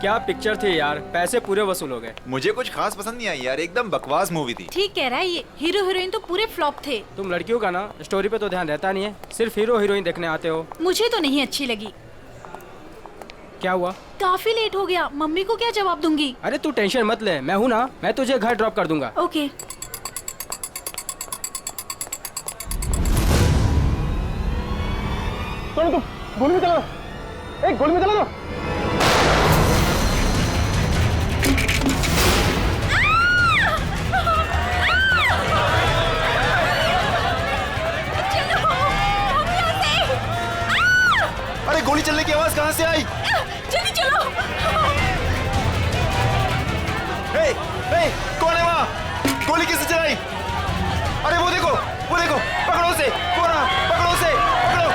क्या पिक्चर थी यार, पैसे पूरे वसूल हो गए। मुझे कुछ खास पसंद नहीं आई यार, एकदम बकवास मूवी थी। ठीक कह रहा है ये, हीरो हीरोइन तो पूरे फ्लॉप थे। तुम लड़कियों का ना स्टोरी पे तो ध्यान रहता नहीं है, सिर्फ हीरो हीरोइन देखने आते हो। मुझे तो नहीं अच्छी लगी। क्या हुआ? काफी लेट हो गया, मम्मी को क्या जवाब दूंगी? अरे तू टेंशन मत ले, मैं हूँ ना, मैं तुझे घर ड्रॉप कर दूंगा। ओके। चलो तुम गोली में चला दो, एक गोली में चला दो। अरे गोली चलने की आवाज कहाँ से आई? जल्दी चलो। हे, हे, कौन है वहाँ? गोली किसने चलाई? अरे वो देखो, पकड़ो उसे, कौन है? पकड़ो उसे, पकड़ो।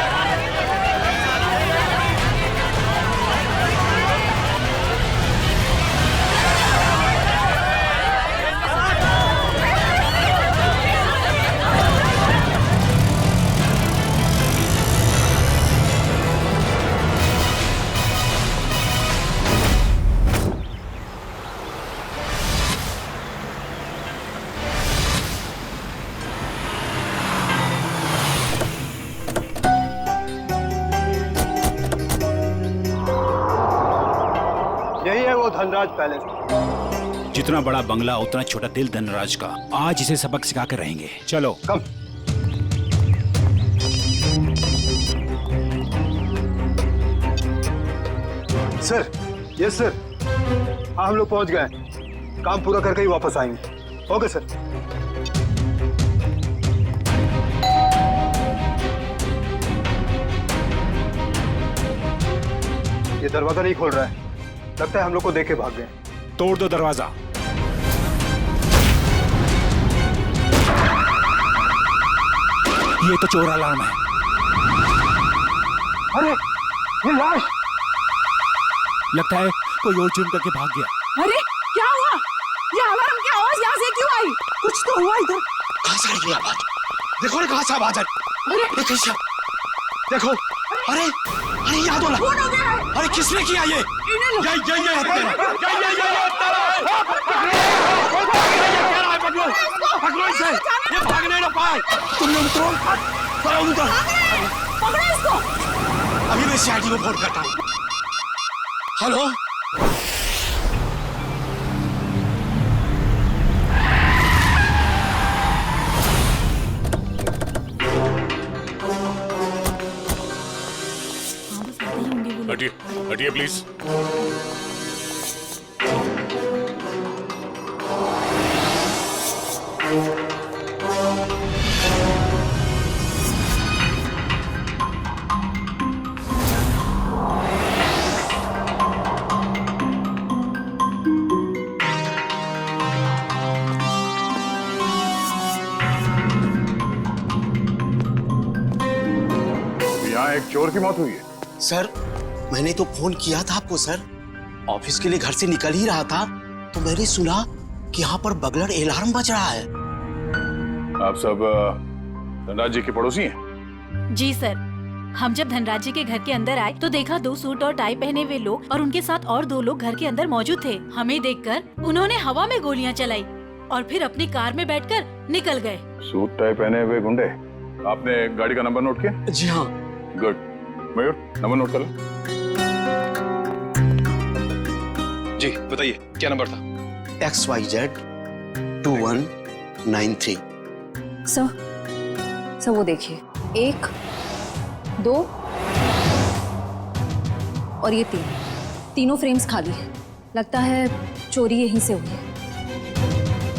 यही है वो धनराज पैलेस। जितना बड़ा बंगला उतना छोटा दिल धनराज का। आज इसे सबक सिखा कर रहेंगे। चलो कम। Sir, yes sir. हाँ हम लोग पहुंच गए, काम पूरा करके ही वापस आएंगे। Okay sir. ये दरवाजा नहीं खोल रहा है, लगता है हम लोग को देख के भाग गए। तोड़ दो दरवाजा। ये तो चोर अलार्म है। अरे ये लाश! लगता है कोई और जुर्म करके भाग गया। अरे क्या हुआ? ये अलार्म की आवाज यहाँ से क्यों आई? कुछ तो हुआ इधर। कहाँ से आई ये आवाज? देखो ना कहाँ से आवाज आई। देखो, अरे अरे याद हो कौन हो गया है? अरे किसने किया ये? ये भागने ना पाए। तुम लोग उतरो, उतर। पकड़ो इसको। अभी मैं सीआईडी को फोन करता हूँ। हेलो, हटिए हटिए प्लीज। यहाँ एक चोर की मौत हुई है। सर, मैंने तो फोन किया था आपको सर। ऑफिस के लिए घर से निकल ही रहा था तो मैंने सुना कि यहाँ पर बगलर अलार्म बज रहा है। आप सब धनराज जी के पड़ोसी हैं? जी सर, हम जब धनराज जी के घर के अंदर आए तो देखा 2 सूट और टाई पहने हुए लोग और उनके साथ और 2 लोग घर के अंदर मौजूद थे। हमें देखकर उन्होंने हवा में गोलियां चलाई और फिर अपनी कार में बैठकर निकल गए। सूट टाई पहने हुए गुंडे। आपने गाड़ी का नंबर नोट किया? जी हाँ। गुड। मयूर, नंबर नोट कर लो। जी बताइए क्या नंबर था? XYZ 2193। सर वो देखिए, 1, 2 और ये 3, तीनों फ्रेम्स खाली है। लगता है चोरी यहीं से हुई है।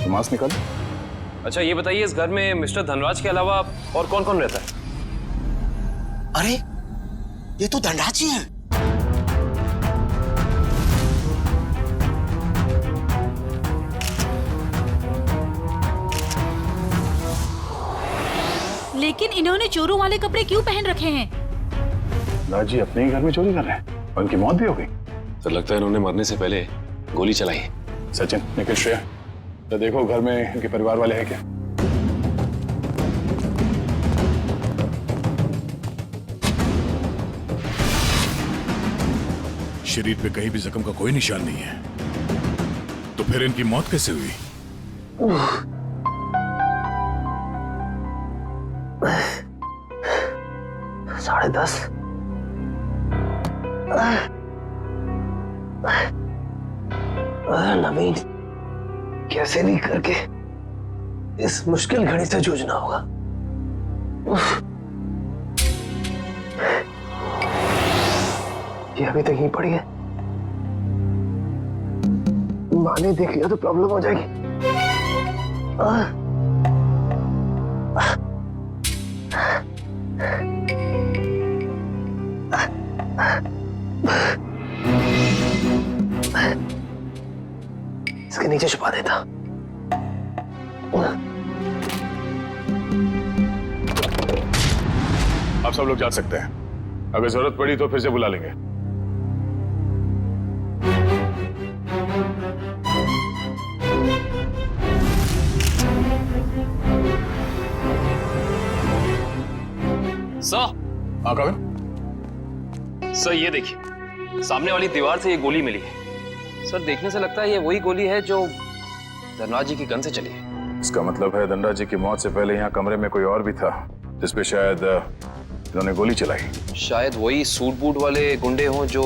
तो मास्क निकाल। अच्छा ये बताइए इस घर में मिस्टर धनराज के अलावा और कौन कौन रहता है? अरे ये तो धनराज जी हैं। लेकिन इन्होंने चोरों वाले कपड़े क्यों पहन रखे हैं? धनराज जी अपने ही घर में चोरी कर रहे हैं और उनकी मौत भी हो गई। तो लगता है इन्होंने मरने से पहले गोली चलाई है। सचिन, निखिल, श्रेया, तो देखो घर में इनके परिवार वाले हैं क्या? शरीर पे कहीं भी जख्म का कोई निशान नहीं है, तो फिर इनकी मौत कैसे हुई? साढ़े 10। नवीन, कैसे भी करके इस मुश्किल घड़ी से जूझना होगा। ये अभी तक यहीं पड़ी है, माँ ने देख लिया तो प्रॉब्लम हो जाएगी। इसके नीचे छुपा देता। आप सब लोग जा सकते हैं, अगर जरूरत पड़ी तो फिर से बुला लेंगे। सर, हाँ कविन? सर ये देखिए, सामने वाली दीवार से ये गोली मिली है। सर देखने से लगता है ये वही गोली है जो धनराज जी की गन से चली है। इसका मतलब है धनराज जी की मौत से पहले यहाँ कमरे में कोई और भी था जिसपे शायद इन्होंने गोली चलाई। शायद वही सूट बूट वाले गुंडे हों जो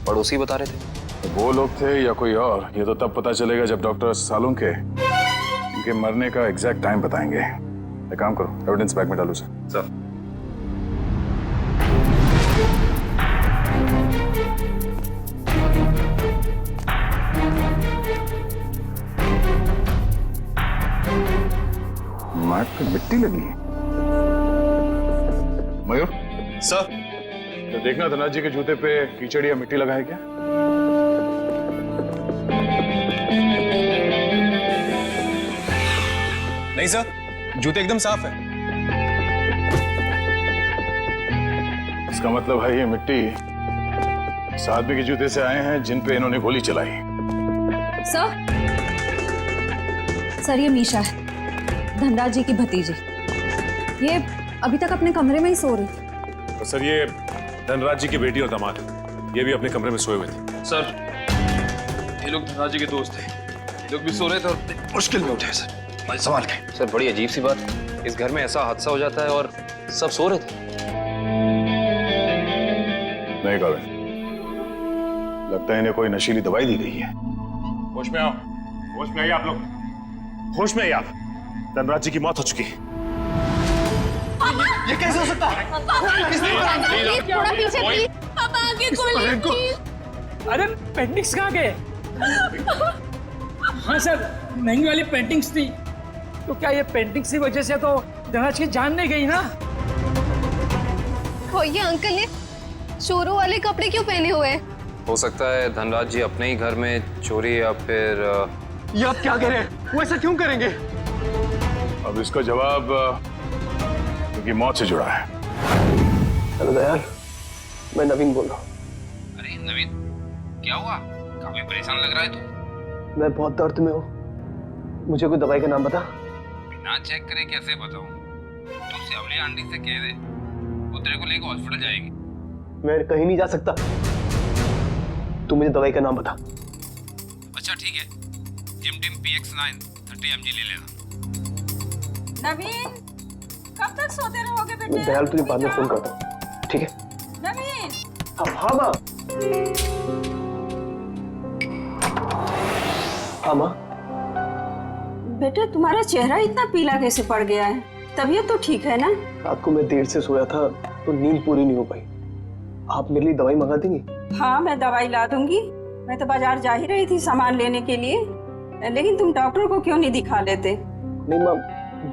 पड़ोसी बता रहे थे। वो लोग थे या कोई और, ये तो तब पता चलेगा जब डॉक्टर सालों के इनके मरने का एग्जैक्ट टाइम बताएंगे। एक काम करो, एविडेंस बैग में डालो सर। मार्क पे मिट्टी लगी है। मयूर सर, तो देखना धनराज जी के जूते पे कीचड़ या मिट्टी लगा है क्या? नहीं सर, जूते एकदम साफ है। इसका मतलब है ये मिट्टी इस आदमी के जूते से आए हैं जिन पे इन्होंने गोली चलाई। सर ये मीशा है, धनराज जी की भतीजी। ये अभी तक अपने कमरे में ही सो रही थी। तो सर ये धनराज जी की बेटी और दामाद है, ये भी अपने कमरे में सोए हुए थे। सर ये लोग धनराज जी के दोस्त थे, ये लोग भी सो रहे थे और मुश्किल में उठे सर। मैं संभाल के। सर बड़ी अजीब सी बात, इस घर में ऐसा हादसा हो जाता है और सब सो रहे थे। नहीं कविन, लगता है इन्हें कोई नशीली दवाई दी गई है। होश में आओ, होश में आइए आप लोग, होश में आइए आप। धनराज जी की मौत हो चुकी है। ये कैसे हो सकता है? थोड़ा पीछे प्लीज। पापा आगे खोलिए प्लीज। अरे पेंटिंग्स कहाँ गए? हाँ सर, महंगी वाली पेंटिंग्स थी। तो क्या ये पेंटिंग्स की वजह से तो धनराज की जान नहीं गई ना? ये अंकल ने चोरों वाले कपड़े क्यों पहने हुए हैं? हो सकता है धनराज जी अपने ही घर में चोरी या फिर ये आप क्या कह रहे हैं? वो ऐसा क्यों करेंगे? अब इसका जवाब उनकी मौत से जुड़ा है। हेलो दयाल, मैं नवीन बोल रहा हूँ। अरे नवीन, क्या हुआ? काफी परेशान लग रहा है तू। मैं बहुत दर्द में हूँ, मुझे कोई दवाई का नाम बता। बिना चेक करे कैसे बताऊं? तू सेवली आंटी से कह दे, वो तेरे को लेकर हॉस्पिटल जाएगी। मैं कहीं नहीं जा सकता, तू मुझे दवाई का नाम बता। अच्छा ठीक है, जिमटिम PX9 30 mg ले लेना। नवीन, कब तक सोते रहोगे बेटे? मैं दयाल तुझे बाद में फोन करता हूँ, ठीक है? नवीन। हाँ माँ। हाँ माँ। बेटा तुम्हारा चेहरा इतना पीला कैसे पड़ गया है? तबीयत तो ठीक है ना? रात को मैं देर से सोया था तो नींद पूरी नहीं हो पाई। आप मेरे लिए दवाई मंगा देंगी? हाँ मैं दवाई ला दूंगी। मैं तो बाजार जा ही रही थी सामान लेने के लिए, लेकिन तुम डॉक्टर को क्यों नहीं दिखा लेते? नहीं माँ,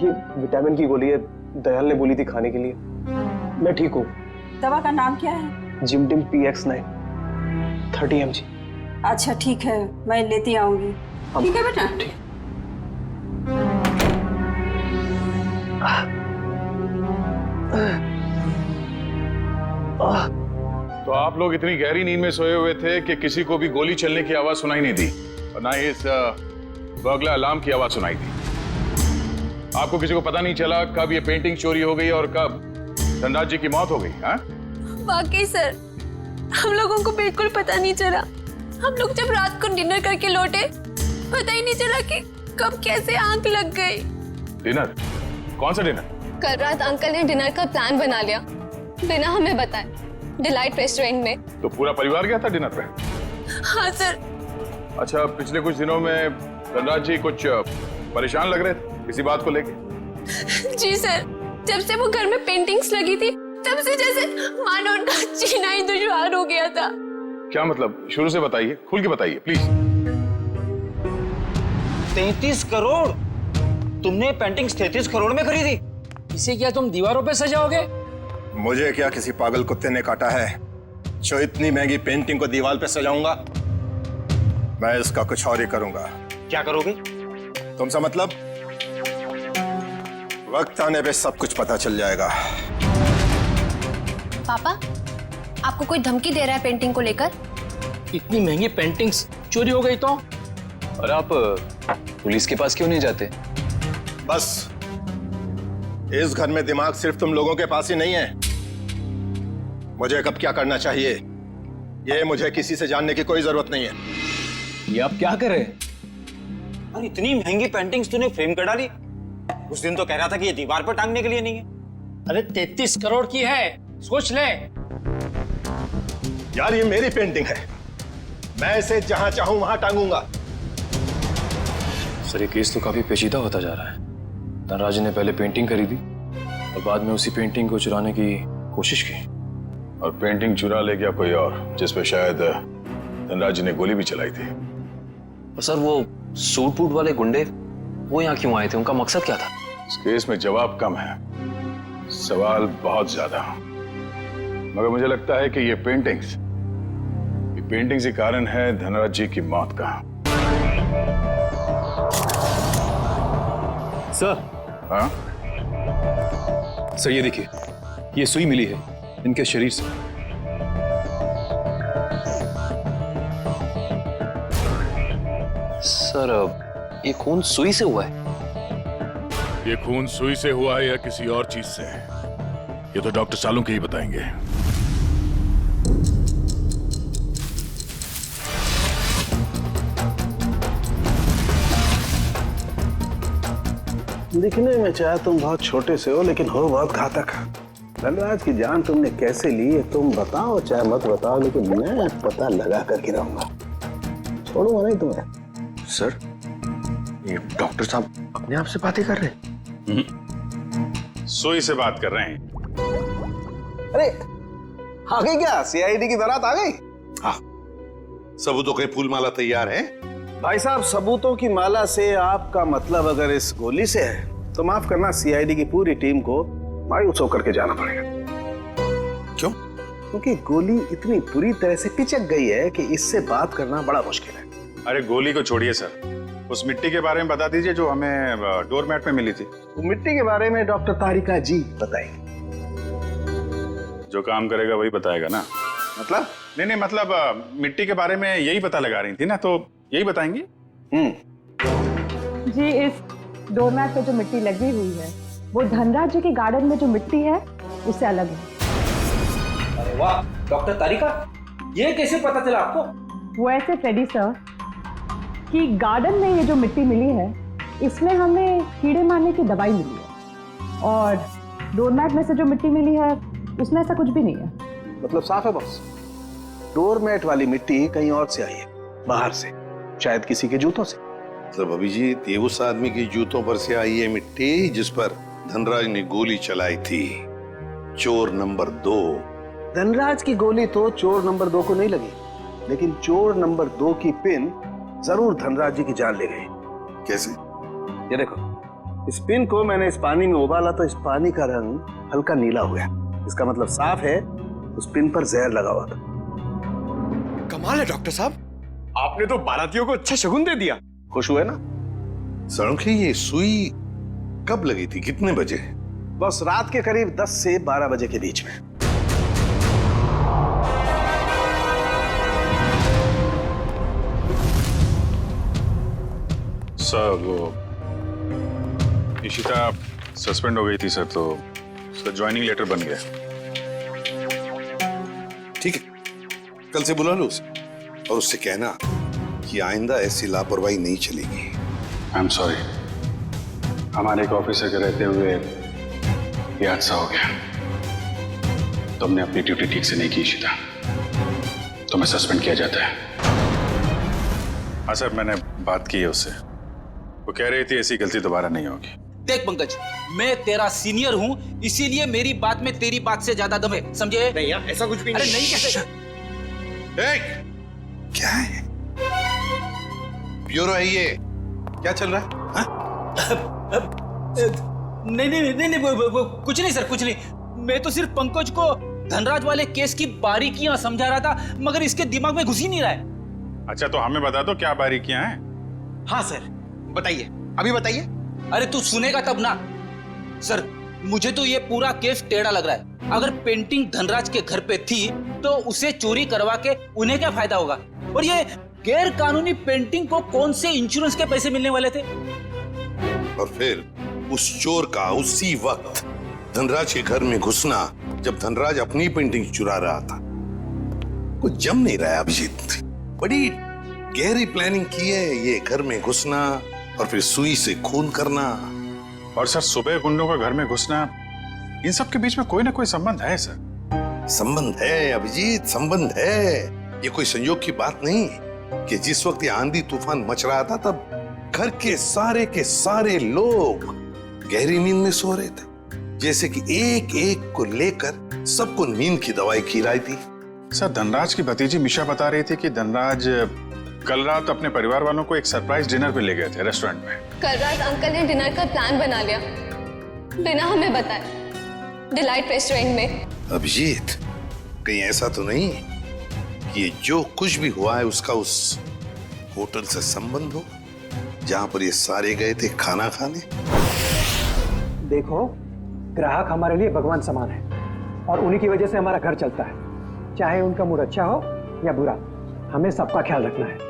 ये विटामिन की गोली है, दयाल ने बोली थी खाने के लिए। मैं ठीक हूँ। दवा का नाम क्या है? जिमटिम PX9 30 mg। अच्छा ठीक है, मैं लेती आऊंगी। ठीक है बेटा। तो आप लोग इतनी गहरी नींद में सोए हुए थे कि किसी को भी गोली चलने की आवाज सुनाई नहीं दी और ना ही इस बर्गला अलार्म की आवाज सुनाई दी। आपको किसी को पता नहीं चला कब ये पेंटिंग चोरी हो गई और कब धनराज जी की मौत हो गई? हाँ? वाकई सर, हम लोगों को बिल्कुल पता नहीं चला। हम लोग जब रात को डिनर करके लौटे, पता ही नहीं चला कि कब कैसे आंख लग गई। डिनर? कौन सा डिनर? कल रात अंकल ने डिनर का प्लान बना लिया बिना हमें बताए, डिलाइट रेस्टोरेंट में। तो पूरा परिवार गया था डिनर पे? हाँ सर। अच्छा, पिछले कुछ दिनों में धनराज जी कुछ परेशान लग रहे थे किसी बात को लेके? जी सर, जब से वो घर में पेंटिंग्स लगी थी तब से जैसे मानो उनका जीना ही दुश्वार हो गया था। क्या मतलब? शुरू से बताइए, खुल के बताइए प्लीज। 33 करोड़? तुमने पेंटिंग्स 33 करोड़ में खरीदी? इसे क्या तुम दीवारों पे सजाओगे? मुझे क्या किसी पागल कुत्ते ने काटा है जो इतनी महंगी पेंटिंग को दीवार पे सजाऊंगा? मैं इसका कुछ और ही करूंगा। क्या करोगे? तुमसा मतलब? वक्त आने पे सब कुछ पता चल जाएगा। पापा, आपको कोई धमकी दे रहा है पेंटिंग को लेकर? इतनी महंगी पेंटिंग्स चोरी हो गई तो? और आप पुलिस के पास क्यों नहीं जाते? बस इस घर में दिमाग सिर्फ तुम लोगों के पास ही नहीं है। मुझे कब क्या करना चाहिए ये मुझे किसी से जानने की कोई जरूरत नहीं है। ये आप क्या कर रहे हैं? अरे इतनी महंगी पेंटिंग्स तूने फ्रेम कर डाली। उस दिन तो कह रहा था कि ये दीवार पर टांगने के लिए नहीं है। अरे 33 करोड़ की है, सोच ले। यार ये मेरी पेंटिंग है, मैं इसे जहां चाहूं वहां टांगूंगा। सर, ये केस तो काफी पेचीदा होता जा रहा है। धनराज ने पहले पेंटिंग खरीदी और बाद में उसी पेंटिंग को चुराने की कोशिश की। और पेंटिंग चुरा ले गया कोई और, जिसपे शायद धनराज ने गोली भी चलाई थी। और सर, वो सूट बूट वाले गुंडे वो यहाँ क्यों आए थे? उनका मकसद क्या था? इस केस में जवाब कम है, सवाल बहुत ज्यादा। मगर मुझे लगता है कि ये पेंटिंग्स ही कारण है धनराज जी की मौत का। सर। हाँ? सर, ये देखिए, ये सुई मिली है इनके शरीर से। सर, ये खून सुई से हुआ है? ये खून सुई से हुआ है या किसी और चीज से, ये तो डॉक्टर सालुंके ही बताएंगे। दिखने में चाहे तुम बहुत छोटे से हो, लेकिन हो बहुत घातक। धनराज की जान तुमने कैसे ली है तुम बताओ चाहे मत बताओ, लेकिन मैं पता लगा कर गिराऊंगा, छोड़ूंगा नहीं तुम्हें। सर, ये डॉक्टर साहब अपने आप से बातें कर रहे हैं? सुई से बात कर रहे हैं। अरे आ गई क्या? सीआईडी की बारात आ गई? हाँ, सबूतों के फूल माला तैयार है। भाई साहब, सबूतों की माला से आपका मतलब अगर इस गोली से है तो माफ करना, सीआईडी की पूरी टीम को मायूस होकर के जाना पड़ेगा। क्यों? क्योंकि गोली इतनी बुरी तरह से पिचक गई है कि इससे बात करना बड़ा मुश्किल है। अरे गोली को छोड़िए सर, उस मिट्टी के बारे में बता दीजिए जो हमें डोरमैट में मिली थी। तो मिट्टी के बारे में डॉक्टर तारिका जी बताएंगे। जो काम करेगा वही बताएगा ना? मतलब नहीं, मतलब मिट्टी के बारे में यही पता लगा रही थी ना, तो यही बताएंगे। जी, इस डोरमैट पे जो मिट्टी लगी हुई है वो धनराज जी के गार्डन में जो मिट्टी है उससे अलग है। अरे वाह डॉक्टर तारिका, ये कैसे पता चला आपको? वो ऐसे फ्रेडी सर कि गार्डन में ये जो मिट्टी मिली है इसमें हमें कीड़े मारने की दवाई मिली है, और डोरमैट में से जो मिट्टी मिली है उसमें ऐसा कुछ भी नहीं है। मतलब साफ है बॉस, डोरमैट वाली मिट्टी कहीं और से आई है, बाहर से, शायद किसी के जूतों से। मतलब अभिजीत, ये उस आदमी की जूतों पर से आई है मिट्टी जिस पर धनराज ने गोली चलाई थी, चोर नंबर 2। धनराज की गोली तो चोर नंबर 2 को नहीं लगी, लेकिन चोर नंबर 2 की पिन जरूर धनराज जी की जान ले गई। कैसे? ये देखो, इस पिन को मैंने इस पानी में उबाला तो इस पानी का रंग हल्का नीला हो गया। इसका मतलब साफ है उस पिन पर जहर लगा हुआ था। कमाल है डॉक्टर साहब, आपने तो बारातियों को अच्छा शगुन दे दिया। खुश हुए ना? सालुंखे, ये सुई कब लगी थी, कितने बजे? बस रात के करीब 10 से 12 बजे के बीच में। सर, वो इशिता सस्पेंड हो गई थी सर, तो उसका ज्वाइनिंग लेटर बन गया। ठीक है, कल से बुला लो उसे और उससे कहना कि आइंदा ऐसी लापरवाही नहीं चलेगी। आई एम सॉरी, हमारे एक ऑफिसर के रहते हुए ये हादसा हो गया। तुमने अपनी ड्यूटी ठीक से नहीं की शीता, तुम्हें सस्पेंड किया जाता है। हाँ सर, मैंने बात की है उससे, वो कह रही थी ऐसी गलती दोबारा नहीं होगी। देख पंकज, मैं तेरा सीनियर हूँ, इसीलिए मेरी बात में तेरी बात से ज्यादा दम है, समझे? नहीं यार, ऐसा कुछ भी नहीं। अरे नहीं कैसे? क्या है? ब्यूरो है ये, क्या चल रहा है? नहीं, कुछ नहीं सर, कुछ नहीं। मैं तो सिर्फ पंकज को धनराज वाले केस की बारीकियां समझा रहा था, मगर इसके दिमाग में घुस ही नहीं रहा है। अच्छा, तो हमें बता दो क्या बारीकियां हैं। हाँ सर, बताइए, अभी बताइए। अरे तू सुनेगा तब ना। सर, मुझे तो ये पूरा केस टेढ़ा लग रहा है। अगर पेंटिंग धनराज के घर पे थी तो उसे चोरी करवा के उन्हें क्या फायदा होगा? और ये गैर कानूनी पेंटिंग को कौन से इंश्योरेंस के पैसे मिलने वाले थे? और फिर उस चोर का उसी वक्त धनराज के घर में घुसना जब धनराज अपनी पेंटिंग चुरा रहा था। कुछ जम नहीं रहा है अभिजीत। बड़ी गहरी प्लानिंग की है ये घर में घुसना और फिर सुई से खून करना। और सर, सुबह गुंडों का घर में घुसना, इन सब के बीच में कोई ना कोई संबंध है सर। संबंध है अभिजीत, संबंध है। ये कोई संयोग की बात नहीं कि जिस वक्त ये आंधी तूफान मच रहा था तब घर के सारे लोग गहरी नींद में सो रहे थे, जैसे कि एक एक को लेकर सबको नींद की दवाई खिलाई थी। सर, धनराज की भतीजी मिशा बता रही थी कि धनराज कल रात अपने परिवार वालों को एक सरप्राइज डिनर पे ले गए थे रेस्टोरेंट में। कल रात अंकल ने डिनर का प्लान बना लिया बिना हमें बताए, डिलाइट रेस्टोरेंट में। अभिजीत, कहीं ऐसा तो नहीं कि ये जो कुछ भी हुआ है उसका उस होटल से संबंध हो जहां पर ये सारे गए थे खाना खाने? देखो, ग्राहक हमारे लिए भगवान समान है और उन्हीं की वजह से हमारा घर चलता है। चाहे उनका मूड अच्छा हो या बुरा, हमें सबका ख्याल रखना है।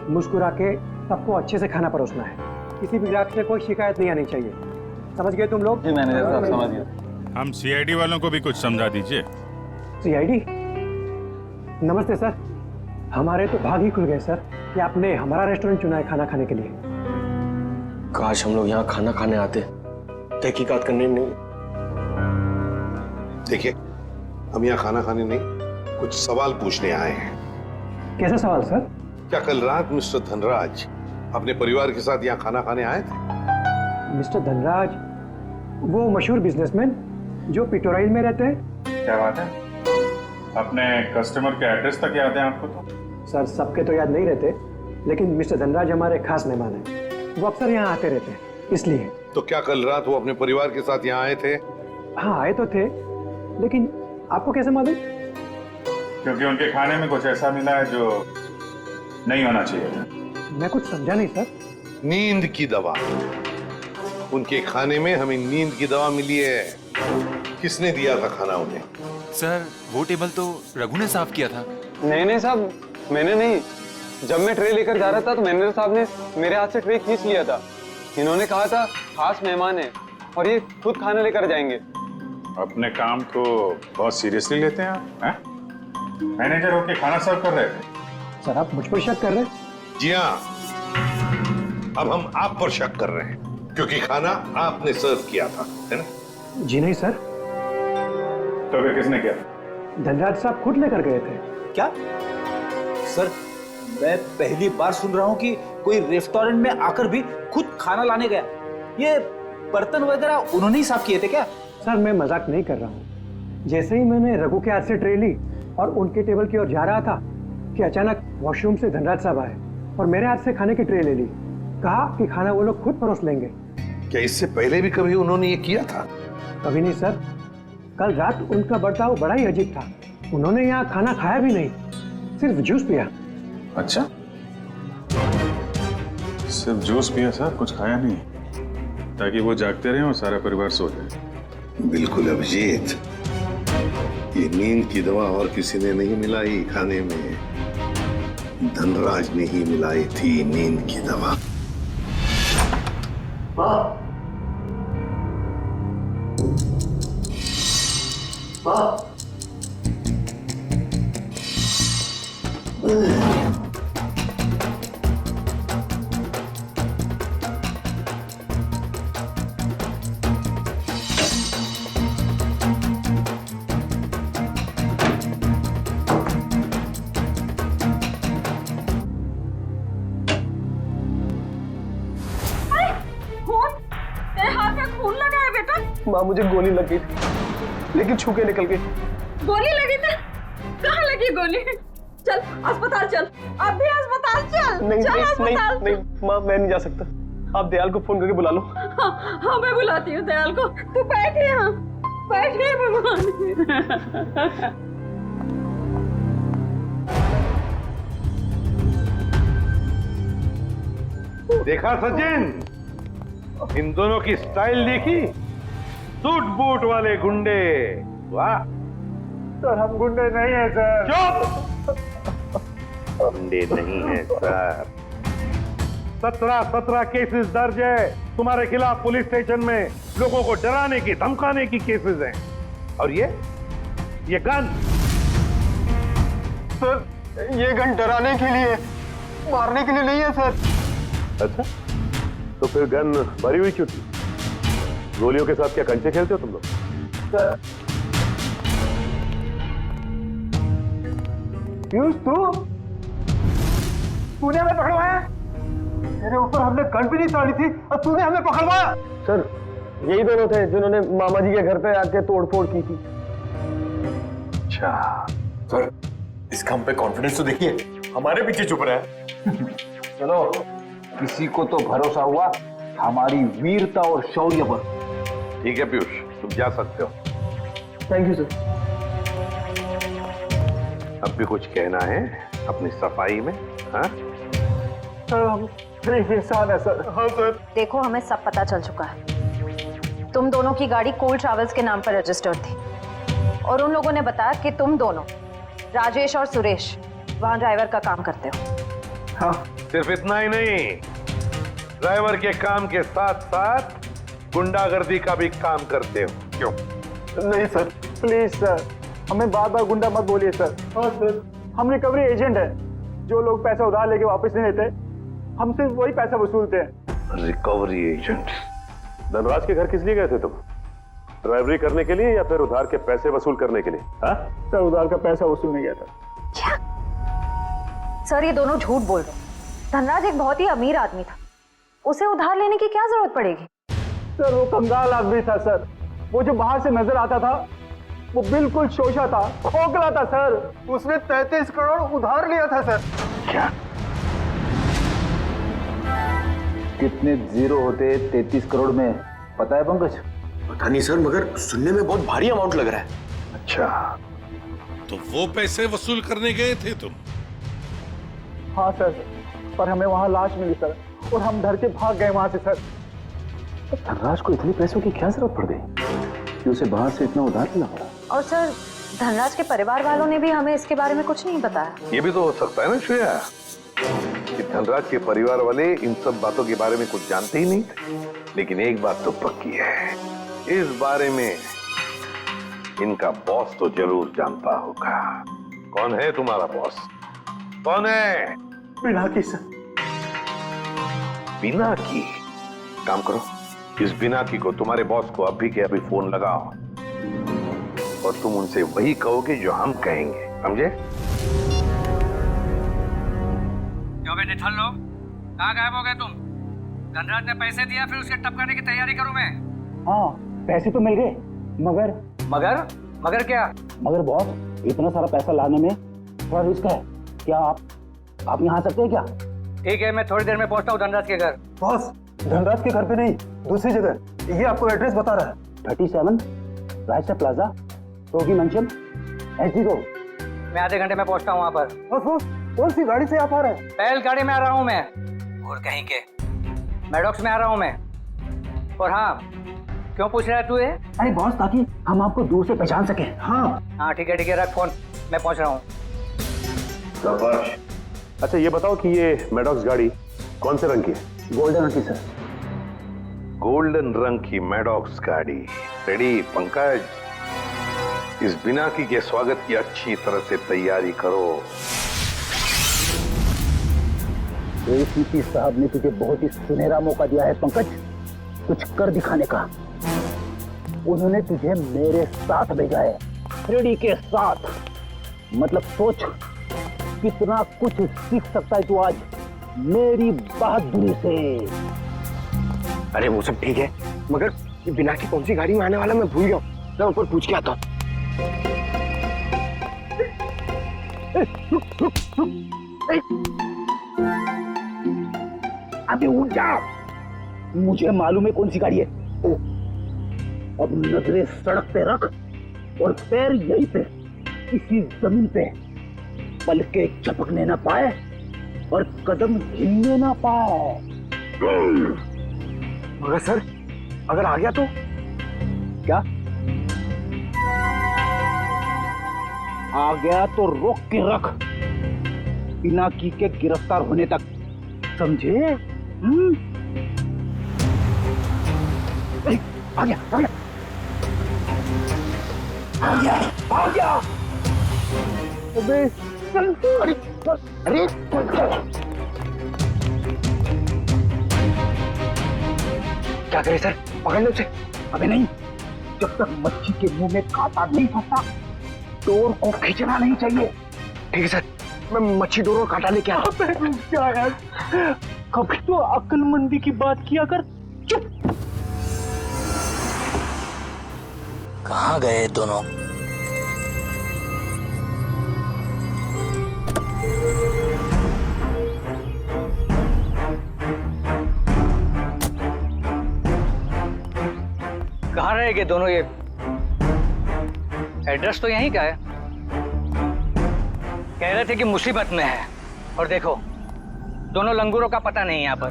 मुस्कुरा के सबको अच्छे से खाना परोसना है। किसी भी ग्राहक से कोई शिकायत नहीं आनी चाहिए। समझ गए तुम लोग? जी मैनेजर साहब, समझ गया। हम सीआईडी वालों को भी कुछ समझा दीजिए। सीआईडी? नमस्ते सर। हमारे तो भाग ही खुल गए सर कि आपने हमारा रेस्टोरेंट चुना है खाना खाने के लिए। काश हम लोग यहाँ खाना खाने आते, तहकीकात करने नहीं। देखिए, हम यहाँ खाना खाने नहीं, कुछ सवाल पूछने आए हैं। कैसा सवाल सर? क्या कल रात मिस्टर धनराज अपने परिवार के साथ यहाँ खाना खाने आए थे? मिस्टर धनराज, वो मशहूर बिजनेसमैन जो पिटोराइल में रहते हैं। क्या बात है? अपने कस्टमर के एड्रेस तक याद है आपको? तो सर, सबके तो याद नहीं रहते, लेकिन मिस्टर धनराज हमारे खास मेहमान हैं। वो अक्सर यहाँ आते रहते हैं, इसलिए। तो क्या कल रात वो अपने परिवार के साथ यहाँ आए थे? हाँ, आए तो थे, लेकिन आपको कैसे मालूम? क्योंकि उनके खाने में कुछ ऐसा मिला है जो नहीं होना चाहिए था। मैं कुछ समझा नहीं सर। नींद की दवा। उनके खाने में हमें नींद की दवा मिली है। किसने दिया था खाना उन्हें? सर, वो टेबल तो रघु ने साफ किया था। नहीं साहब, मैंने नहीं। जब मैं ट्रे लेकर जा रहा था तो मैनेजर साहब ने मेरे हाथ से ट्रे खींच लिया था। इन्होंने कहा था खास मेहमान है और ये खुद खाना लेकर जाएंगे। अपने काम को बहुत सीरियसली लेते हैं आप, हैं? मैनेजर होके खाना सर्व कर रहे थे। सर, आप मुझ पर शक कर रहे हैं? जी हाँ, अब हम आप पर शक कर रहे हैं क्योंकि खाना आपने सर्व किया था, है ना? जी नहीं सर। तो फिर किसने किया? धनराज साहब खुद लेकर गए थे। क्या? सर, मैं पहली बार सुन रहा हूँ कि कोई रेस्टोरेंट में आकर भी खुद खाना लाने गया। ये बर्तन वगैरह उन्होंने ही साफ किए थे क्या? सर, मैं मजाक नहीं कर रहा हूँ। जैसे ही मैंने रघु के हाथ से ट्रे ली और उनके टेबल की ओर जा रहा था कि अचानक वॉशरूम से धनराज साहब आए और मेरे हाथ से खाने की ट्रे ले ली। कहा कि खाना वो लोग खुद परोस लेंगे। क्या इससे पहले भी कभी उन्होंने ये किया था? कभी नहीं सर। कल रात उनका बर्ताव बड़ा ही अजीब था। उन्होंने यहाँ खाना खाया भी नहीं, सिर्फ जूस पिया। अच्छा, सिर्फ जूस पिया सर, कुछ खाया नहीं, ताकि वो जागते रहे और सारा परिवार सो जाए। बिल्कुल अभिजीत, ये नींद की दवा और किसी ने नहीं मिलाई खाने में, धनराज ने ही मिलाई थी नींद की दवा। माँ मुझे गोली लग गई थी, लेकिन छू के निकल गई। गोली लगी थी? कहाँ लगी गोली? चल अस्पताल चल, अब भी अस्पताल चल। नहीं चल नहीं अस्पताल। नहीं नहीं माँ, मैं नहीं जा सकता। आप दयाल को फोन करके बुला लो। हाँ मैं बुलाती हूँ दयाल को। तू बैठे यहाँ, बैठे भगवान। देखा सचिन, इन दोनों की स्टाइल देखी? सूट बूट वाले गुंडे। वाह सर हम गुंडे नहीं है सर। चुप! गुंडे नहीं है सर। 17 केसेस दर्ज है तुम्हारे खिलाफ पुलिस स्टेशन में। लोगों को डराने की धमकाने की केसेस हैं। और ये गन? सर ये गन डराने के लिए, मारने के लिए नहीं है सर। अच्छा, तो फिर गन भरी हुई क्यों थी? गोलियों के साथ क्या कंचे खेलते हो तुम लोग? सर पीयूष तूने हमें पकड़वाया? तेरे ऊपर हमने गन भी नहीं चढ़ी थी और तूने हमें पकड़वाया? सर यही दोनों थे जिन्होंने मामा जी के घर पे आके तोड़फोड़ की थी। अच्छा सर, इसका हम पे कॉन्फिडेंस तो देखिए, हमारे पीछे चुप रहा है। चलो, किसी को तो भरोसा हुआ हमारी वीरता और शौर्य पर। ठीक है पीयूष, तुम जा सकते हो। Thank you sir. अब भी कुछ कहना है अपनी सफाई में? हाँ सर हम इंसान है सर। हाँ सर। देखो हमें सब पता चल चुका है। तुम दोनों की गाड़ी कूल ट्रैवल्स के नाम पर रजिस्टर्ड थी और उन लोगों ने बताया कि तुम दोनों, राजेश और सुरेश, वहां ड्राइवर का काम करते हो। हाँ। सिर्फ इतना ही नहीं, ड्राइवर के काम के साथ साथ गुंडागर्दी का भी काम करते हो। क्यों? नहीं सर, प्लीज सर, हमें बार बार गुंडा मत बोलिए सर। हाँ सर, हम रिकवरी एजेंट हैं। जो लोग पैसा उधार लेके वापस नहीं देते, हम सिर्फ वही पैसा वसूलते हैं। Recovery agent? धनराज के घर किस लिए गए थे तुम? ड्राइवरी करने के लिए या फिर उधार के पैसे वसूल करने के लिए? हाँ सर, उधार का पैसा वसूलने गया था। सर ये दोनों झूठ बोल रहे हैं। धनराज एक बहुत ही अमीर आदमी था, उसे उधार लेने की क्या जरूरत पड़ेगी? सर वो कंगाल आदमी था सर। वो जो बाहर से नजर आता था वो बिल्कुल शोषा था, खोखला था सर। उसने 33 करोड़ उधार लिया था सर। क्या? कितने जीरो होते 33 करोड़ में, पता है पंकज? पता नहीं सर, मगर सुनने में बहुत भारी अमाउंट लग रहा है। अच्छा, तो वो पैसे वसूल करने गए थे तुम? हाँ सर, पर हमें वहां लाश मिली सर और हम डर के भाग गए वहां से सर। धनराज को इतने पैसों की क्या जरूरत पड़ गई कि उसे बाहर से इतना उधार लेना पड़ा? और सर धनराज के परिवार वालों ने भी हमें इसके बारे में कुछ नहीं बताया। ये भी तो हो सकता है ना श्रेया, कि धनराज के परिवार वाले इन सब बातों के बारे में कुछ जानते ही नहीं थे। लेकिन एक बात तो पक्की है, इस बारे में इनका बॉस तो जरूर जानता होगा। कौन है तुम्हारा बॉस? कौन है? पिनाकी सर। पिनाकी? काम करो, इस पिनाकी को, तुम्हारे बॉस को अभी के अभी फोन लगाओ और तुम उनसे वही कहोगे जो हम कहेंगे, समझे? क्यों बे निठल्ल लोग, कहाँ गायब हो गए तुम? धनराज ने पैसे दिया, फिर उसके टपकाने की तैयारी करूं मैं। हाँ पैसे तो मिल गए, मगर मगर क्या? मगर बॉस, इतना सारा पैसा लाने में थोड़ा रिस्क है। क्या आप यहाँ आ सकते हैं क्या? ठीक है, मैं थोड़ी देर में पहुंचता हूँ धनराज के घर। बॉस, धनराज के घर पे नहीं, दूसरी जगह। ये आपको एड्रेस बता रहा है। 37 रायसा प्लाजा, रोगी मंचल, SD रोड। मैं आधे घंटे में पहुंचता हूँ वहाँ पर। बॉस, कौन सी गाड़ी से आप आ रहे हैं? पहल गाड़ी में आ रहा हूँ मैं, और कहीं के मैडॉक्स में आ रहा हूँ मैं। और हाँ, क्यों पूछ रहा है तू ये? अरे बॉस, ताकि हम आपको दूर से पहचान सके। हाँ ठीक है, रख फोन, मैं पहुंच रहा हूँ। अच्छा ये बताओ कि ये मैडॉक्स गाड़ी कौन से रंग की है? गोल्डन रंग की सर। गोल्डन रंग की मैडॉक्स गाड़ी रेडी? पंकज, इस बिनाकी के स्वागत की अच्छी तरह से तैयारी करो। एसीपी साहब ने तुझे बहुत ही सुनहरा मौका दिया है पंकज, कुछ कर दिखाने का। उन्होंने तुझे मेरे साथ भेजा है, फ्रेडी के साथ। मतलब सोच कितना कुछ सीख सकता है तू आज मेरी बहादुरी से। अरे वो सब ठीक है, मगर ये बिना की कौन सी गाड़ी में आने वाला मैं भूल गया हूँ। मैं ऊपर पूछ के आता हूँ। अबे उठ जा, मुझे मालूम है कौन सी गाड़ी है। ओ, अब नजरें सड़क पे रख और पैर यहीं पे इसी जमीन पे, पलके झपकने ना पाए और कदम हिलने ना पाए। मगर सर अगर आ गया तो क्या? आ गया तो रोक के रख, बिना की के गिरफ्तार होने तक, समझे? आ गया आ गया आ गया आ गया। अबे चल, अरे अरे क्या करे सर, पकड़ लो उसे। अबे नहीं, जब तक मच्छी के मुंह में कांटा नहीं फंसता डोर को खींचना नहीं चाहिए। ठीक है सर, मैं मच्छी डोर और कांटा लेके आता हूं। क्या यार, कभी तो अक्लमंदी की बात किया कर। चुप। कहाँ गए दोनों? कहाँ रहेंगे दोनों? ये एड्रेस तो यहीं का है। कह रहे थे कि मुसीबत में है, और देखो दोनों लंगूरों का पता नहीं यहाँ पर।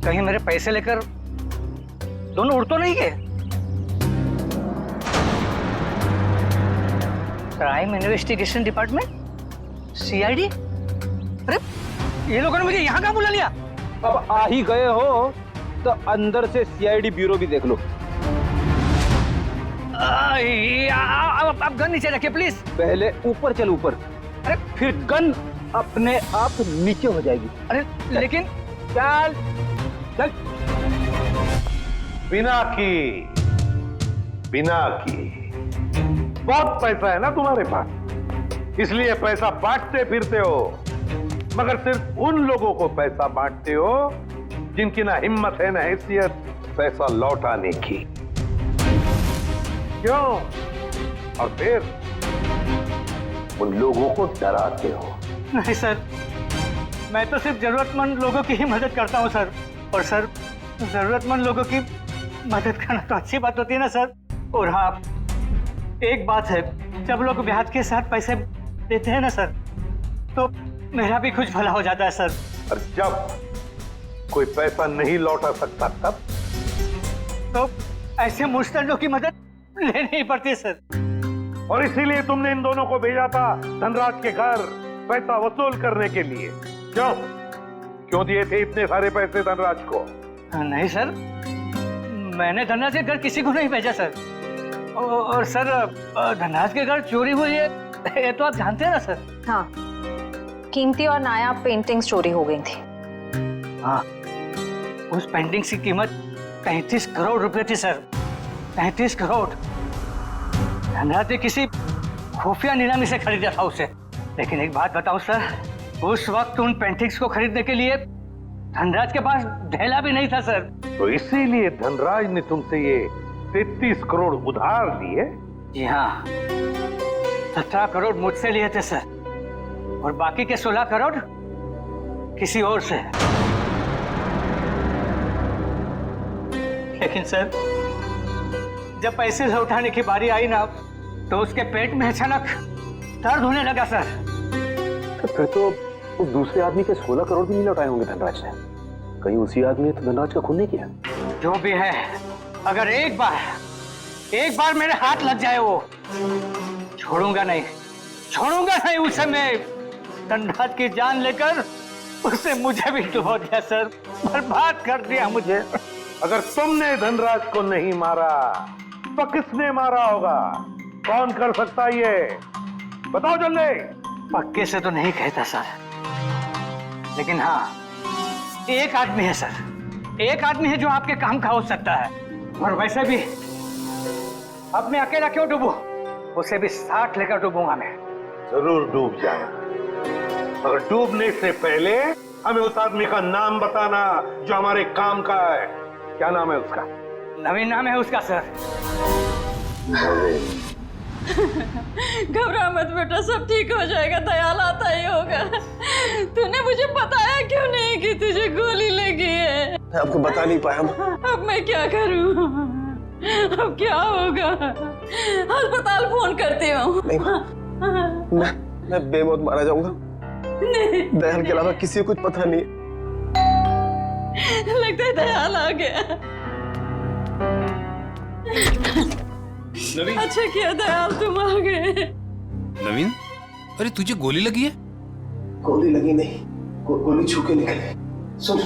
कहीं मेरे पैसे लेकर दोनों उड़ तो नहीं गए? Crime investigation department, CID? अरे ये लोगों ने मुझे यहाँ कहाँ बुला लिया? अब आ ही गए हो तो अंदर से सीआईडी ब्यूरो भी देख लो। आप गन नीचे रखिए प्लीज। पहले ऊपर चल, ऊपर। अरे फिर गन अपने आप नीचे हो जाएगी। अरे लेकिन चल चल। बिना की बहुत पैसा है ना तुम्हारे पास, इसलिए पैसा बांटते फिरते हो, मगर सिर्फ उन लोगों को पैसा बांटते हो जिनकी ना हिम्मत है ना हैसियत पैसा लौटाने की। क्यों? और फिर उन लोगों को डराते हो। नहीं सर, मैं तो सिर्फ जरूरतमंद लोगों की ही मदद करता हूँ सर। और सर, जरूरतमंद लोगों की मदद करना तो अच्छी बात होती है ना सर। और हाँ, एक बात है, जब लोग ब्याज के साथ पैसे देते हैं ना सर, तो मेरा भी कुछ भला हो जाता है सर। और जब कोई पैसा नहीं लौटा सकता तब तो ऐसे मुश्तरों की मदद लेनी ही पड़ती है सर। और इसीलिए तुमने इन दोनों को भेजा था धनराज के घर पैसा वसूल करने के लिए। क्यों दिए थे इतने सारे पैसे धनराज को? नहीं सर, मैंने धनराज के घर किसी को नहीं भेजा सर। और सर, धनराज के घर चोरी हुई है ये तो आप जानते हैं ना सर। हाँ, कीमती और नायाब पेंटिंग्स चोरी हो गई थी। हाँ, उस पेंटिंग की कीमत 35 करोड़ रुपए थी सर। 35 करोड़। धनराज ने किसी खुफिया नीलामी से खरीदा था उसे। लेकिन एक बात बताऊं सर, उस वक्त उन पेंटिंग्स को खरीदने के लिए धनराज के पास ढेला भी नहीं था सर। तो इसीलिए धनराज ने तुमसे ये 33 करोड़ उधार लिए? जी हाँ, 17 करोड़ मुझसे लिए थे सर, और बाकी के 16 करोड़ किसी और से। लेकिन सर, जब पैसे लौटाने की बारी आई ना, तो उसके पेट में अचानक दर्द होने लगा सर। तो फिर तो उस दूसरे आदमी के 16 करोड़ भी नहीं लौटाए होंगे धनराज ने। कहीं उसी आदमी ने तो धनराज का खून नहीं किया? जो भी है, अगर एक बार मेरे हाथ लग जाए वो, छोड़ूंगा नहीं उसे। मैं धनराज की जान लेकर उससे मुझे भी डुबो दिया सर, बर्बाद कर दिया मुझे। अगर तुमने धनराज को नहीं मारा तो किसने मारा होगा? कौन कर सकता ये? बताओ जल्दी। पक्के से तो नहीं कहता सर, लेकिन हाँ, एक आदमी है सर। एक आदमी है जो आपके काम का हो सकता है। और वैसे भी अब मैं अकेला क्यों डूबूं? उसे भी साथ लेकर डूबूंगा मैं। जरूर डूब जाए, मगर डूबने से पहले हमें उस आदमी का नाम बताना जो हमारे काम का है। क्या नाम है उसका? नवीन नाम है उसका सर। घबरा मत बेटा, सब ठीक हो जाएगा, दयाल आता ही होगा। तूने मुझे बताया क्यों नहीं कि तुझे गोली लगी है? मैं आपको बता नहीं पाया। अब मैं क्या करूं? अब क्या होगा? अस्पताल फोन करती हूँ। मैं बेमौत मारा जाऊंगा। दयाल के अलावा किसी को कुछ पता नहीं। लगता है दयाल आ गया। नवीन। अच्छा किया दयाल तुम आ गए। नवीन, अरे तुझे गोली लगी है? गोली लगी नहीं, गोली छू के निकली। सुन,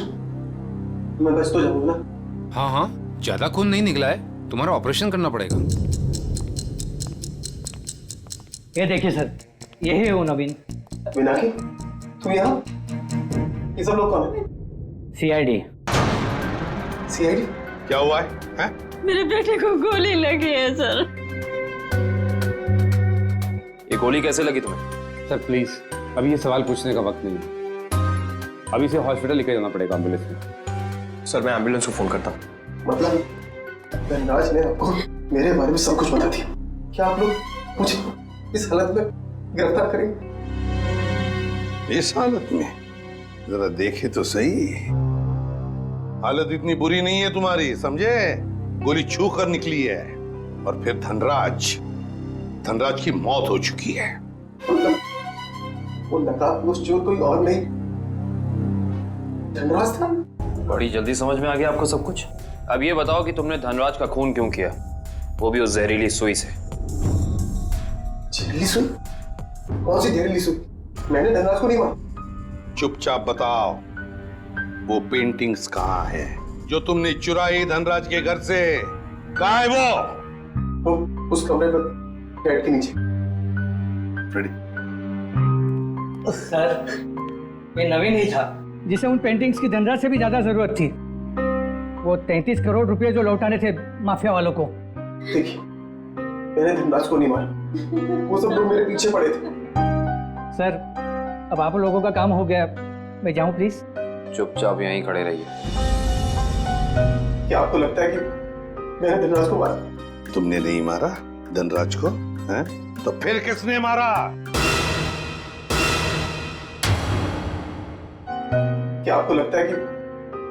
मैं बच तो जाऊंगा ना? हाँ हाँ, ज्यादा खून नहीं निकला है, तुम्हारा ऑपरेशन करना पड़ेगा। ये देखिए सर, यही है वो नवीन। मीनाक्षी, तुम यहाँ? ये सब लोग कौन है? सीआईडी। सीआईडी? क्या हुआ है? मेरे बेटे को गोली लगी है सर। ये गोली कैसे लगी तुम्हें? सर प्लीज, अभी ये सवाल पूछने का वक्त नहीं है। अभी से हॉस्पिटल लेकर जाना पड़ेगा एम्बुलेंस में। सर मैं एम्बुलेंस को फोन करता हूँ। मतलब धनराज ने आपको मेरे बारे में सब कुछ बता दिया? क्या आप लोग मुझे इस हालत में गिरफ्तार करेंगे? इस हालत में? जरा देखे तो सही। हालत इतनी बुरी नहीं है तुम्हारी, समझे? गोली छू कर निकली है और फिर धनराज की मौत हो चुकी है। वो नकाबपोश चोर कोई और नहीं, धनराज था। बड़ी जल्दी समझ में आ गया आपको सब कुछ। अब ये बताओ कि तुमने धनराज का खून क्यों किया, वो भी उस जहरीली सुई से। जहरीली सुई? कौन सी जहरीली सुई? मैंने धनराज को नहीं मारा। चुपचाप बताओ, वो पेंटिंग्स कहाँ है जो तुमने चुराई धनराज के घर से? कहाँ है वो उस कमरे पर बेड के नीचे। सर, ये नवीन ही था जिसे उन पेंटिंग्स की धनराज से भी ज्यादा जरूरत थी। वो 33 करोड़ रुपए जो लौटाने थे माफिया वालों को। देखिए, मैंने धनराज को नहीं मारा, वो सब लोग मेरे पीछे पड़े थे। सर, अब आप लोगों का काम हो गया, मैं जाऊं प्लीज? चुपचाप यहीं खड़े रहिए। क्या आपको लगता है कि मैंने धनराज को मारा? तुमने नहीं मारा धनराज को, हैं? तो फिर किसने मारा? क्या आपको लगता है कि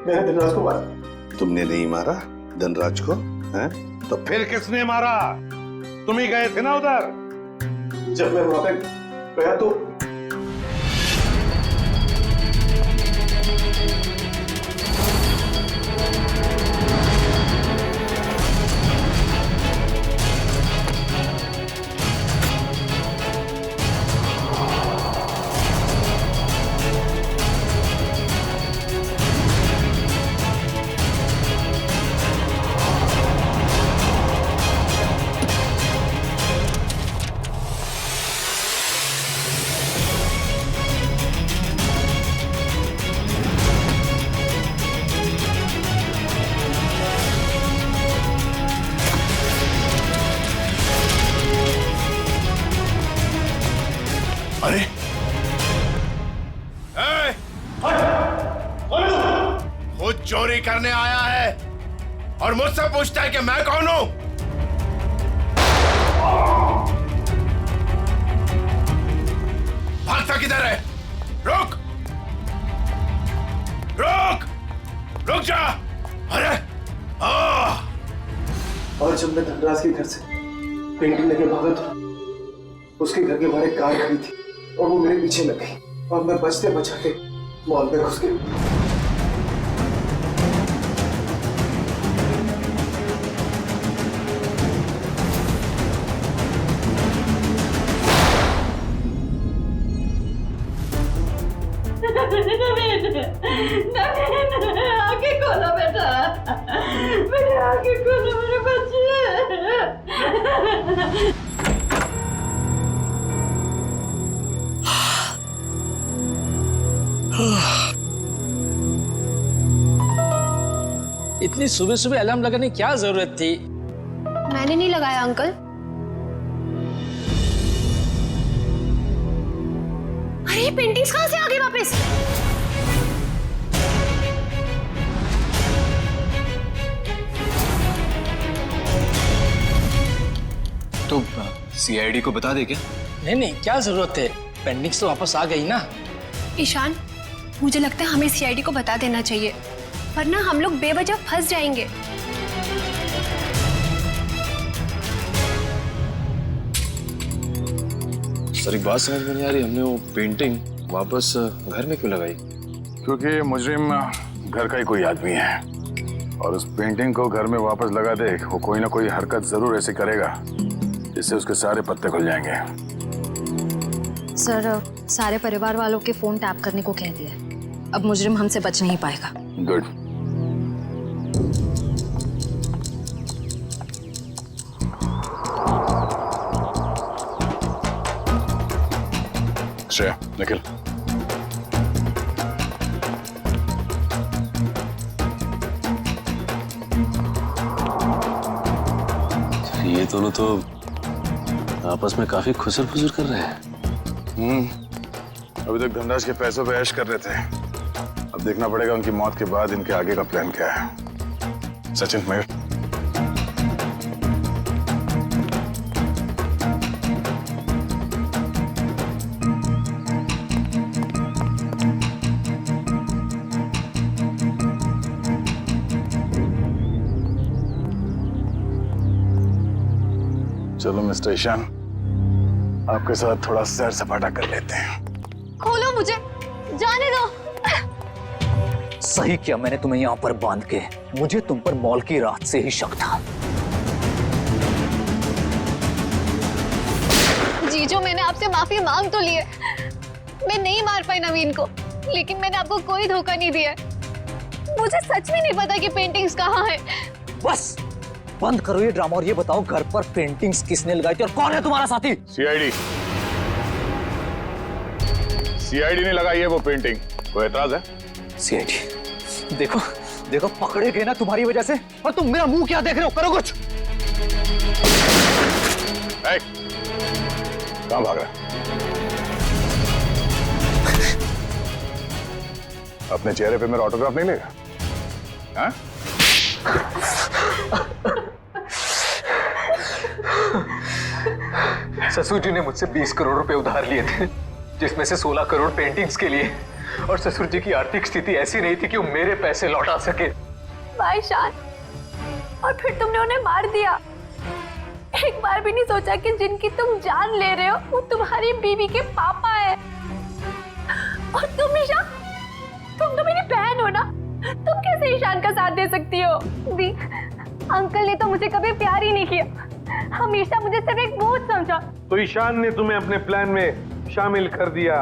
मैंने धनराज को मारा? तुमने नहीं मारा धनराज को, हैं? तो फिर किसने मारा? तुम ही गए थे ना उधर। जब मैं वहां पे गया तो अरे खुद चोरी करने आया है और मुझसे पूछता है कि मैं कौन हूं? भागता किधर है? रुक रुक रुक जा। अरे और जब मैं धनराज के घर से पेंटिंग लेके भागा तो उसके घर के बाहर एक कार खड़ी थी और वो मेरे पीछे लग गई और मैं बचते बचाते मॉल में घुस गया। आगे खोलो बेटा, मेरे आगे खोलो मेरे बच्चे। इतनी सुबह सुबह अलार्म लगाने की क्या जरूरत थी? मैंने नहीं लगाया अंकल। अरे पेंटिंग्स कहाँ से आ गई वापस? तो सीआईडी को बता दे क्या? नहीं, क्या जरूरत है, पेंडिंग्स तो वापस आ गई ना। ईशान, मुझे लगता है हमें सीआईडी को बता देना चाहिए, वरना हम लोग बेवजह फंस जाएंगे। सर एक बात समझ में नहीं आ रही, हमने वो पेंटिंग वापस घर में क्यों लगाई? क्योंकि मुजरिम घर का ही कोई आदमी है और उस पेंटिंग को घर में वापस लगा दे, वो कोई ना कोई हरकत जरूर ऐसी करेगा जिससे उसके सारे पत्ते खुल जाएंगे। सर, सारे परिवार वालों के फोन टैप करने को कह दिया, अब मुजरिम हमसे बच नहीं पाएगा। गुड। श्रेया, निखिल, ये दोनों तो आपस में काफी खुसर फुसर कर रहे हैं। अभी तक धनराज के पैसों पे ऐश कर रहे थे, अब देखना पड़ेगा उनकी मौत के बाद इनके आगे का प्लान क्या है। सचिन, मयूर, चलो मिस्टर ईशान, आपके साथ थोड़ा सैर सपाटा कर लेते हैं। खोलो मुझे, जाने दो। सही किया मैंने तुम्हें यहाँ पर बांध के, मुझे तुम पर मॉल की रात से ही शक था। जीजो, मैंने आपसे माफी मांग तो ली है, मैं नहीं मार पाई नवीन को, लेकिन मैंने आपको कोई धोखा नहीं दिया। मुझे सच में नहीं पता कि पेंटिंग्स कहाँ है। बस बंद करो ये ड्रामा और ये बताओ घर पर पेंटिंग्स किसने लगाई थी और कौन है तुम्हारा साथी? सीआईडी ने लगाई है वो पेंटिंग, कोई एतराज है? सीआईडी, देखो देखो पकड़े गए ना तुम्हारी वजह से, और तुम मेरा मुंह क्या देख रहे हो, करो कुछ। कहाँ भाग रहा है? अपने चेहरे पे मेरा ऑटोग्राफ नहीं लेगा? हाँ? ससुर जी ने मुझसे 20 करोड़ रुपए उधार लिए थे, जिसमें से 16 करोड़ पेंटिंग्स के लिए, और ससुर जी की आर्थिक स्थिति ऐसी नहीं थी कि वो मेरे पैसे लौटा सके। भाई शान, और फिर तुमने उन्हें मार दिया। एक बार भी नहीं सोचा कि जिनकी तुम जान ले रहे हो वो तुम्हारी बीवी के पापा है। और तुम ईशान, तुम तो मेरी बहन हो ना, तुम कैसे ईशान का साथ दे सकती हो? दी, अंकल ने तो मुझे कभी प्यार ही नहीं किया, हमेशा मुझे सिर्फ एक बोझ समझा। तो ईशान ने तुम्हें अपने प्लान में शामिल कर दिया,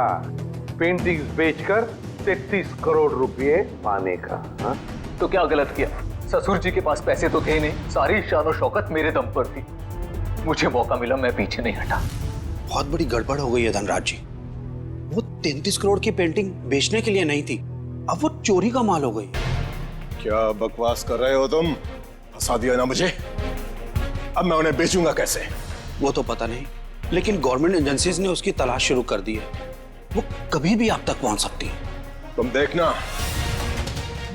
पेंटिंग्स बेचकर 33 करोड़ रुपए पाने का। हा? तो क्या गलत किया? ससुर जी के पास पैसे तो थे नहीं, सारी शान और शौकत मेरे दम पर थी। मुझे मौका मिला, मैं पीछे नहीं हटा। बहुत बड़ी गड़बड़ हो गई है धनराज जी। वो 33 करोड़ की पेंटिंग बेचने के लिए नहीं थी, अब वो चोरी का माल हो गई। क्या बकवास कर रहे हो तुम? फंसा दिया ना मुझे, अब मैं उन्हें बेचूंगा कैसे? वो तो पता नहीं, लेकिन गवर्नमेंट एजेंसीज ने उसकी तलाश शुरू कर दी है, वो कभी भी आप तक पहुंच सकती है। तुम देखना,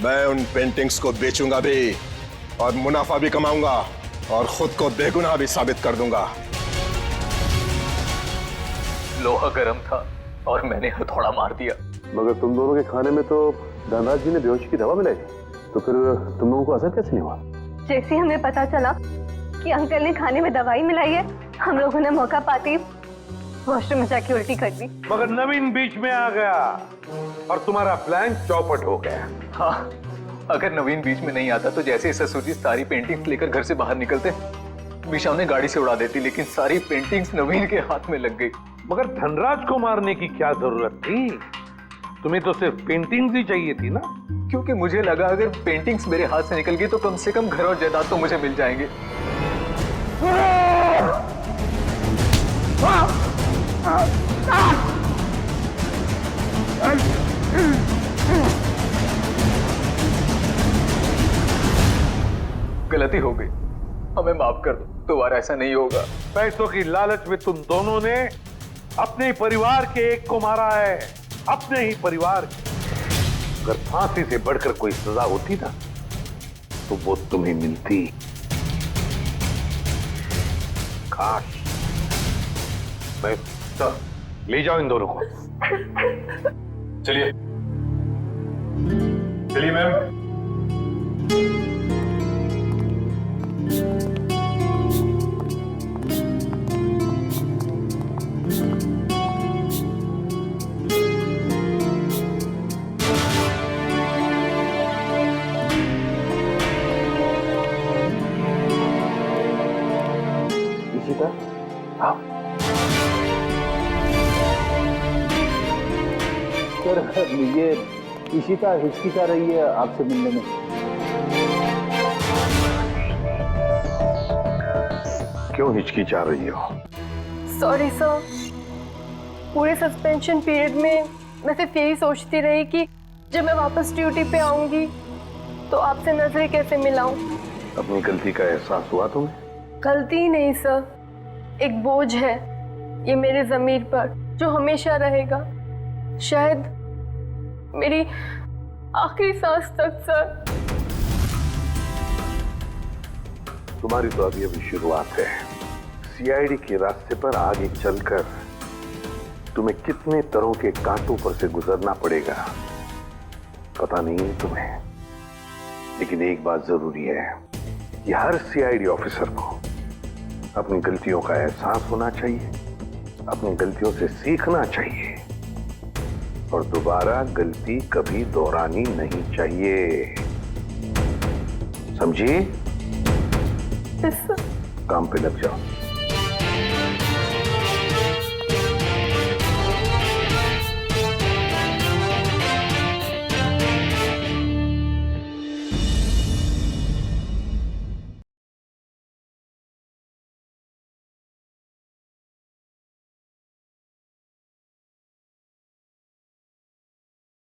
मैं उन पेंटिंग्स को बेचूंगा भी और मुनाफा भी कमाऊंगा और खुद को बेगुनाह भी साबित कर दूंगा। लोहा गर्म था और मैंने हथौड़ा मार दिया। मगर तुम दोनों के खाने में तो धनराज जी ने बेहोशी की दवा मिलाई, तो फिर तुम लोगों को असर कैसे नहीं हुआ? जैसे हमें पता चला कि अंकल ने खाने में दवाई मिलाई है, हम लोगों ने मौका पाते वॉशरूम में जाके उल्टी कर दी। मगर नवीन बीच में आ गया और तुम्हारा प्लान चौपट हो गया। हाँ, अगर नवीन बीच में नहीं आता तो जैसे ससुर जी सारी पेंटिंग्स लेकर घर से बाहर निकलते, मीशा उन्हें गाड़ी से उड़ा देती, लेकिन सारी पेंटिंग्स नवीन के हाथ में लग गई। मगर धनराज को मारने की क्या जरूरत थी? तुम्हें तो सिर्फ पेंटिंग्स ही चाहिए थी ना? क्योंकि मुझे लगा अगर पेंटिंग्स मेरे हाथ से निकल गई तो कम से कम घर और जायदाद तो मुझे मिल जाएंगे। गलती हो गई, हमें माफ कर दो, दोबारा ऐसा नहीं होगा। पैसों की लालच में तुम दोनों ने अपने परिवार के एक को मारा है, अपने ही परिवार। अगर फांसी से बढ़कर कोई सजा होती ना तो वो तुम्हें मिलती। काश मैं सर ले जाओ इन दोनों को। चलिए चलिए मैम। इशिता, आओ। सर ये इशिता हिचकिचा रही है आपसे मिलने में। क्यों हिचकिचा रही हो? सॉरी सर, पूरे सस्पेंशन पीरियड में मैं सिर्फ यही सोचती रही कि जब मैं वापस ड्यूटी पे आऊंगी तो आपसे नजरें कैसे मिलाऊं। अपनी गलती का एहसास हुआ तुम्हें? गलती ही नहीं सर, एक बोझ है ये मेरे जमीर पर जो हमेशा रहेगा, शायद मेरी आखिरी सांस तक सर। तुम्हारी तो अभी अभी शुरुआत है। सीआईडी के रास्ते पर आगे चलकर तुम्हें कितने तरह के कांटों पर से गुजरना पड़ेगा पता नहीं है तुम्हें, लेकिन एक बात जरूरी है कि हर सीआईडी ऑफिसर को अपनी गलतियों का एहसास होना चाहिए, अपनी गलतियों से सीखना चाहिए और दोबारा गलती कभी दोहरानी नहीं चाहिए। समझी? काम पे लग जाओ।